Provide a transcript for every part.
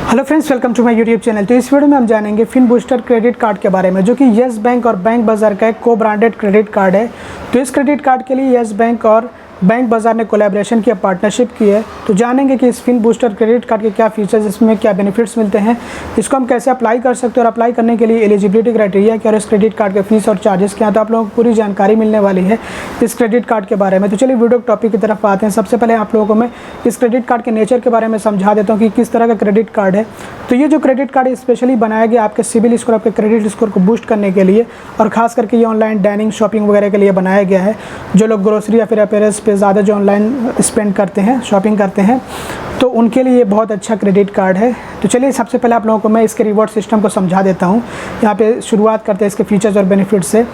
Hello friends, welcome to my YouTube channel. तो इस video में हम जानेंगे फिन बूस्टर क्रेडिट कार्ड के बारे में, जो कि येस बैंक और बैंक बाज़ार का एक को ब्रांडेड क्रेडिट कार्ड है। तो इस क्रेडिट कार्ड के लिए येस बैंक और बैंक बाज़ार ने कोलैबोरेशन किया, पार्टनरशिप की है। तो जानेंगे कि इस फिन बूस्टर क्रेडिट कार्ड के क्या फीचर्स, इसमें क्या बेनिफिट्स मिलते हैं, इसको हम कैसे अप्लाई कर सकते हैं और अप्लाई करने के लिए एलिजिबिलिटी क्राइटेरिया क्या और इस क्रेडिट कार्ड के फीस और चार्जेस क्या। तो आप लोगों को पूरी जानकारी मिलने वाली है इस क्रेडिट कार्ड के बारे में। तो चलिए वीडियो टॉपिक की तरफ आते हैं। सबसे पहले आप लोगों को मैं इस क्रेडिट कार्ड के नेचर के बारे में समझा देता हूँ कि किस तरह का क्रेडिट कार्ड है। तो ये जो क्रेडिट कार्ड स्पेशली बनाया गया आपके सिविल स्कोर, आपके क्रेडिट स्कोर को बूस्ट करने के लिए, और खास करके ये ऑनलाइन डाइनिंग, शॉपिंग वगैरह के लिए बनाया गया है। जो लोग ग्रोसरी या फिर अपीयरेंस पे ज़्यादा जो ऑनलाइन स्पेंड करते हैं, शॉपिंग करते हैं, तो उनके लिए ये बहुत अच्छा क्रेडिट कार्ड है। तो चलिए सबसे पहले आप लोगों को मैं इसके रिवॉर्ड सिस्टम को समझा देता हूँ। यहाँ पे शुरुआत करते हैं इसके फीचर्स और बेनिफिट्स से।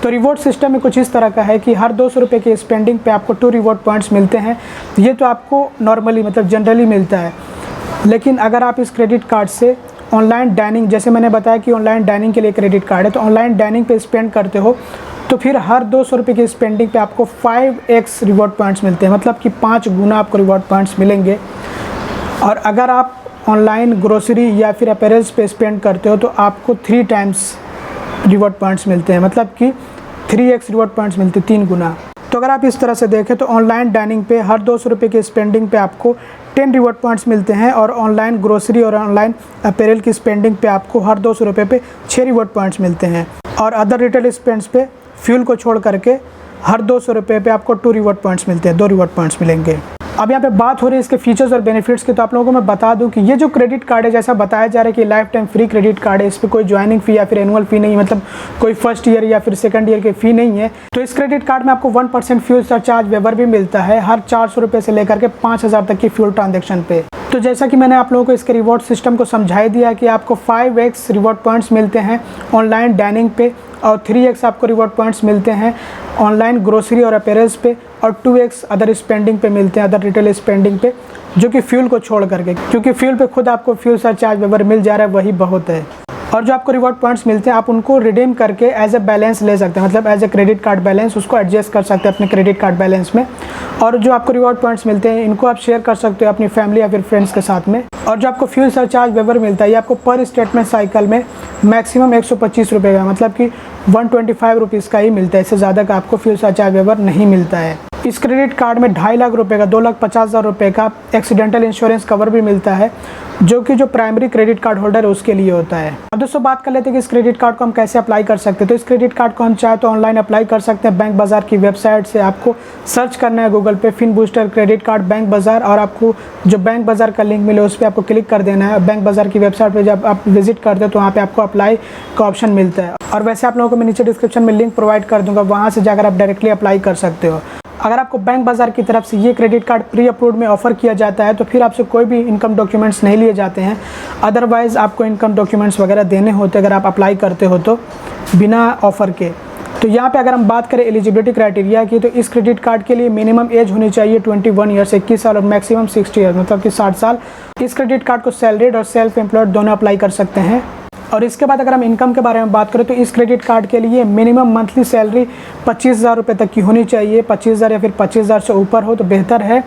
तो रिवॉर्ड सिस्टम में कुछ इस तरह का है कि हर 200 रुपये की स्पेंडिंग पे आपको 2 रिवॉर्ड पॉइंट्स मिलते हैं। ये तो आपको नॉर्मली मतलब जनरली मिलता है, लेकिन अगर आप इस क्रेडिट कार्ड से ऑनलाइन डाइनिंग, जैसे मैंने बताया कि ऑनलाइन डाइनिंग के लिए क्रेडिट कार्ड है, तो ऑनलाइन डाइनिंग पे स्पेंड करते हो तो फिर हर 200 रुपये की स्पेंडिंग पे आपको 5x रिवॉर्ड पॉइंट्स मिलते हैं, मतलब कि 5 गुना आपको रिवॉर्ड पॉइंट्स मिलेंगे। और अगर आप ऑनलाइन ग्रोसरी या फिर अपीयरेंस पे स्पेंड करते हो तो आपको 3 टाइम्स रिवॉर्ड पॉइंट्स मिलते हैं, मतलब कि 3x रिवॉर्ड पॉइंट्स मिलते हैं, 3 गुना। तो अगर आप इस तरह से देखें तो ऑनलाइन डाइनिंग पे हर 200 रुपये की स्पेंडिंग पे आपको 10 रिवॉर्ड पॉइंट्स मिलते हैं, और ऑनलाइन ग्रोसरी और ऑनलाइन अपैरेल की स्पेंडिंग पे आपको हर 200 रुपये पे 6 रिवॉर्ड पॉइंट्स मिलते हैं। और अदर रिटेल स्पेंड्स पे फ्यूल को छोड़ करके हर 200 रुपये पे आपको 2 रिवॉर्ड पॉइंट्स मिलते हैं, 2 रिवॉर्ड पॉइंट्स मिलेंगे। अब यहाँ पे बात हो रही है इसके फीचर्स और बेनिफिट्स की। तो आप लोगों को मैं बता दूं कि ये जो क्रेडिट कार्ड है, जैसा बताया जा रहा है कि life time free credit card है, इस पर कोई ज्वाइनिंग फ़ी या फिर एनुअल फ़ी नहीं, मतलब कोई फर्स्ट ईयर या फिर सेकंड ईयर की फ़ी नहीं है। तो इस क्रेडिट कार्ड में आपको 1% फ्यूल सरचार्ज वेवर भी मिलता है हर 400 रुपये से लेकर के 5000 तक की फ्यूल ट्रांजेक्शन पे। तो जैसा कि मैंने आप लोगों को इसके रिवॉर्ड सिस्टम को समझाई दिया कि आपको 5x रिवॉर्ड पॉइंट्स मिलते हैं ऑनलाइन डाइनिंग पे, और 3x आपको रिवॉर्ड पॉइंट्स मिलते हैं ऑनलाइन ग्रोसरी और अपीयरेंस पे, और 2x अदर स्पेंडिंग पे मिलते हैं, अदर रिटेल स्पेंडिंग पे, जो कि फ्यूल को छोड़ करके, क्योंकि फ्यूल पे खुद आपको फ्यूल सरचार्ज वेवर मिल जा रहा है, वही बहुत है। और जो आपको रिवॉर्ड पॉइंट्स मिलते हैं आप उनको रिडीम करके एज ए बैलेंस ले सकते हैं, मतलब as a credit card balance उसको एडजस्ट कर सकते हैं अपने क्रेडिट कार्ड बैलेंस में। और जो आपको रिवॉर्ड पॉइंट्स मिलते हैं इनको आप शेयर कर सकते हो अपनी फैमिली या फिर फ्रेंड्स के साथ में। और जो आपको फ्यूल सरचार्ज वेवर मिलता है ये आपको पर स्टेटमेंट साइकिल में मैक्सिमम 125 रुपये का, मतलब कि 125 रुपीज़ का ही मिलता है, इससे ज़्यादा का आपको फ्यूल सरचार्ज वेवर नहीं मिलता है। इस क्रेडिट कार्ड में 2.5 लाख रुपये का, 2,50,000 रुपये का एक्सीडेंटल इंश्योरेंस कवर भी मिलता है, जो कि जो प्राइमरी क्रेडिट कार्ड होल्डर है उसके लिए होता है। अब दोस्तों बात कर लेते हैं कि इस क्रेडिट कार्ड को हम कैसे अप्लाई कर सकते हैं। तो इस क्रेडिट कार्ड को हम चाहे तो ऑनलाइन अप्लाई कर सकते हैं। बैंक बाज़ार की वेबसाइट से आपको सर्च करना है Google Pay Fin Booster credit card BankBazaar, और आपको जो बैंक बाज़ार का लिंक मिले उस पर आपको क्लिक कर देना है। बैंक बाज़ार की वेबसाइट पर जब आप विजिट करते हो तो वहाँ पर आपको अप्लाई का ऑप्शन मिलता है, और वैसे आप लोगों को मैं नीचे डिस्क्रिप्शन में लिंक प्रोवाइड कर दूँगा, वहाँ से जाकर आप डायरेक्टली अप्लाई कर सकते हो। अगर आपको बैंक बाज़ार की तरफ से ये क्रेडिट कार्ड प्री अप्रूव्ड में ऑफर किया जाता है तो फिर आपसे कोई भी इनकम डॉक्यूमेंट्स नहीं लिए जाते हैं। अदरवाइज़ आपको इनकम डॉक्यूमेंट्स वगैरह देने होते अगर आप अप्लाई करते हो तो बिना ऑफ़र के। तो यहाँ पे अगर हम बात करें एलिजिबिलिटी क्राइटेरिया की, तो इस क्रेडिट कार्ड के लिए मिनिमम एज होनी चाहिए 21 ईयर्स, 21 साल, और मैक्सिमम 60 ईयर्स, मतलब कि 60 साल। इस क्रेडिट कार्ड को सैलरीड और सेल्फ एम्प्लॉयड दोनों अप्लाई कर सकते हैं। और इसके बाद अगर हम इनकम के बारे में बात करें तो इस क्रेडिट कार्ड के लिए मिनिमम मंथली सैलरी 25,000 रुपये तक की होनी चाहिए। 25,000 या फिर 25,000 से ऊपर हो तो बेहतर है।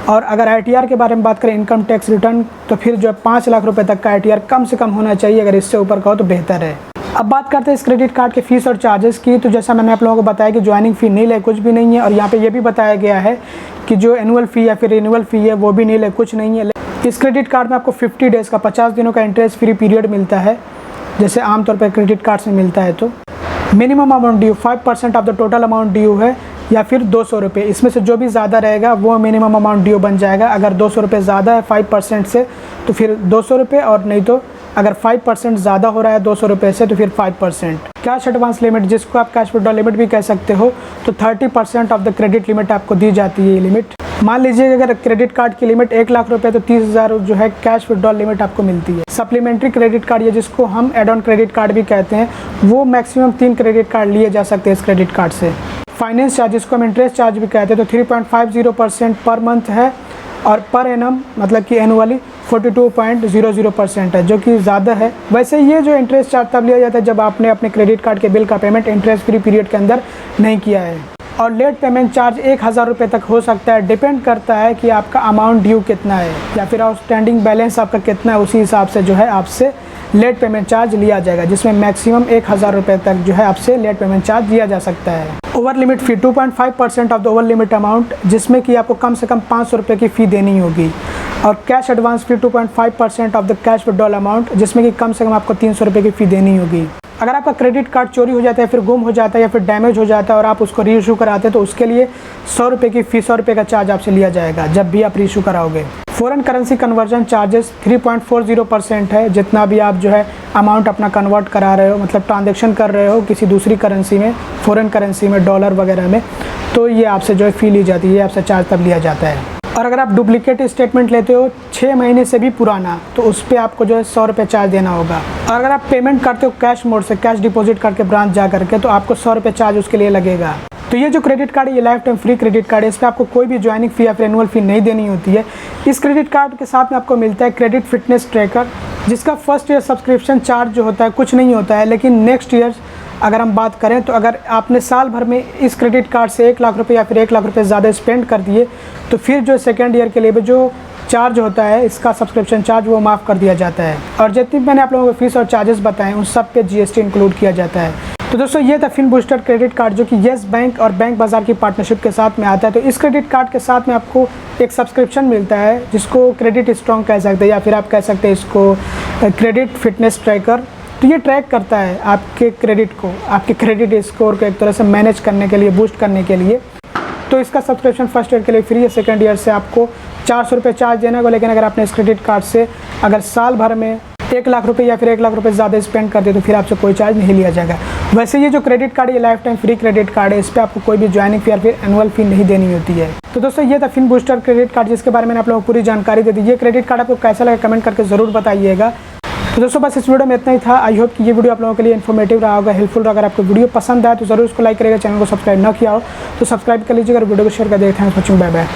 और अगर ITR के बारे में बात करें, इनकम टैक्स रिटर्न, तो फिर जो है 5 लाख रुपये तक का ITR कम से कम होना चाहिए। अगर इससे ऊपर का हो तो बेहतर है। अब बात करते हैं इस क्रेडिट कार्ड के फीस और चार्जेस की। तो जैसा मैंने आप लोगों को बताया कि ज्वाइनिंग फ़ी नील है, कुछ भी नहीं है। और यहाँ पे ये भी बताया गया है कि जो एनुअल फ़ी या फिर रिन्यूअल फ़ी है वो भी नील है, कुछ नहीं है। इस क्रेडिट कार्ड में आपको 50 डेज़ का, 50 दिनों का इंटरेस्ट फ्री पीरियड मिलता है, जैसे आमतौर पर क्रेडिट कार्ड से मिलता है। तो minimum amount due 5% of the total amount due है, या फिर 200 रुपये। इसमें से जो भी ज़्यादा रहेगा वो मिनिमम अमाउंट ड्यू बन जाएगा। अगर 200 रुपये ज़्यादा है 5% से तो फिर 200 रुपये, और नहीं तो अगर 5% ज़्यादा हो रहा है 200 रुपये से तो फिर 5%। कैश एडवांस लिमिट, जिसको आप कैश विड्रॉल लिमिट भी कह सकते हो, तो 30% ऑफ द क्रेडिट लिमिट आपको दी जाती है। ये लिमिट मान लीजिए अगर क्रेडिट कार्ड की लिमिट 1 लाख रुपये तो 30,000 जो है कैश विड्रॉल लिमिट आपको मिलती है। सप्लीमेंट्री क्रेडिट कार्ड, या जिसको हम एड ऑन क्रेडिट कार्ड भी कहते हैं, वो मैक्सिमम 3 क्रेडिट कार्ड लिए जा सकते हैं इस क्रेडिट कार्ड से। फाइनेंस चार्ज, जिसको हम इंटरेस्ट चार्ज भी कहते हैं, तो 3.50% पर मंथ है, और पर एनम मतलब कि एनुअली 42.00% है, जो कि ज़्यादा है। वैसे ये जो इंटरेस्ट चार्ज तब लिया जाता है जब आपने अपने क्रेडिट कार्ड के बिल का पेमेंट इंटरेस्ट फ्री पीरियड के अंदर नहीं किया है। और लेट पेमेंट चार्ज 1000 रुपये तक हो सकता है। डिपेंड करता है कि आपका अमाउंट ड्यू कितना है या फिर आउटस्टैंडिंग बैलेंस आपका कितना है, उसी हिसाब से जो है आपसे लेट पेमेंट चार्ज लिया जाएगा, जिसमें मैक्सिमम 1000 रुपये तक जो है आपसे लेट पेमेंट चार्ज लिया जा सकता है। Over limit fee 2.5% of the over limit amount, जिसमें कि आपको कम से कम 500 रुपये की फ़ी देनी होगी। और cash advance fee 2.5% of the cash withdrawal amount, जिसमें कि कम से कम आपको 300 रुपये की फ़ी देनी होगी। अगर आपका क्रेडिट कार्ड चोरी हो जाता है, फिर गुम हो जाता है या फिर डैमेज हो जाता है और आप उसको रीइशू कराते हैं, तो उसके लिए 100 रुपये की फ़ी, 100 रुपये का चार्ज आपसे लिया जाएगा जब भी आप रीइशू कराओगे। फॉरेन करेंसी कन्वर्जन चार्जेस 3.40% है। जितना भी आप जो है अमाउंट अपना कन्वर्ट करा रहे हो, मतलब ट्रांजेक्शन कर रहे हो किसी दूसरी करेंसी में, फॉरेन करेंसी में, डॉलर वगैरह में, तो ये आपसे जो है फ़ी ली जाती है, ये आपसे चार्ज तब लिया जाता है। और अगर आप डुप्लीकेट स्टेटमेंट लेते हो 6 महीने से भी पुराना, तो उस पर आपको जो है 100 रुपये चार्ज देना होगा। और अगर आप पेमेंट करते हो कैश मोड से, कैश डिपॉजिट करके ब्रांच जा करके, तो आपको 100 रुपये चार्ज उसके लिए लगेगा। तो ये जो क्रेडिट कार्ड है, ये life time free credit card है। इस पर आपको कोई भी ज्वाइनिंग फ़ी या फिर एनुअल फ़ी नहीं देनी होती है। इस क्रेडिट कार्ड के साथ में आपको मिलता है क्रेडिट फिटनेस ट्रैकर, जिसका फर्स्ट ईयर सब्सक्रिप्शन चार्ज जो होता है कुछ नहीं होता है, लेकिन नेक्स्ट ईयर अगर हम बात करें तो अगर आपने साल भर में इस क्रेडिट कार्ड से 1 लाख रुपये या फिर 1 लाख रुपये ज़्यादा स्पेंड कर दिए, तो फिर जो सेकेंड ईयर के लिए भी जो चार्ज होता है, इसका सब्सक्रिप्शन चार्ज, वो माफ़ कर दिया जाता है। और जितनी मैंने आप लोगों को फीस और चार्जेस बताएं, उन सब पे GST इंक्लूड किया जाता है। तो दोस्तों, ये था फिन बूस्टर क्रेडिट कार्ड, जो कि येस बैंक और बैंक बाज़ार की पार्टनरशिप के साथ में आता है। तो इस क्रेडिट कार्ड के साथ में आपको एक सब्सक्रिप्शन मिलता है, जिसको क्रेडिट स्ट्रॉन्ग कह सकते हैं, या फिर आप कह सकते हैं इसको क्रेडिट फिटनेस ट्रैकर। तो ये ट्रैक करता है आपके क्रेडिट को, आपके क्रेडिट स्कोर को एक तरह से मैनेज करने के लिए, बूस्ट करने के लिए। तो इसका सब्सक्रिप्शन फर्स्ट ईयर के लिए फ्री है, सेकंड ईयर से आपको 400 रुपये चार्ज देना होगा। लेकिन अगर आपने इस क्रेडिट कार्ड से अगर साल भर में 1 लाख रुपये या फिर 1 लाख रुपये ज़्यादा स्पेंड कर दे, तो फिर आपसे कोई चार्ज नहीं लिया जाएगा। वैसे ये जो क्रेडिट कार्ड है, ये life time free credit card है। इस पर आपको कोई भी ज्वाइनिंग फ़ी या फिर एनुअल फ़ी नहीं देनी होती है। तो दोस्तों, ये था फिन बूस्टर क्रेडिट कार्ड, जिसके बारे में मैंने आप लोगों को पूरी जानकारी दे दी। ये क्रेडिट कार्ड आपको कैसा लगा कमेंट करके ज़रूर बताइएगा। तो दोस्तों, बस इस वीडियो में इतना ही था। आई होप कि ये वीडियो आप लोगों के लिए इन्फॉर्मेटिव रहा होगा, हेल्पफुल रहा। अगर आपको वीडियो पसंद आया तो ज़रूर उसको लाइक करिएगा। चैनल को सब्सक्राइब ना किया हो तो सब्सक्राइब कर लीजिएगा और वीडियो को शेयर कर दें। Thanks for watching, bye bye.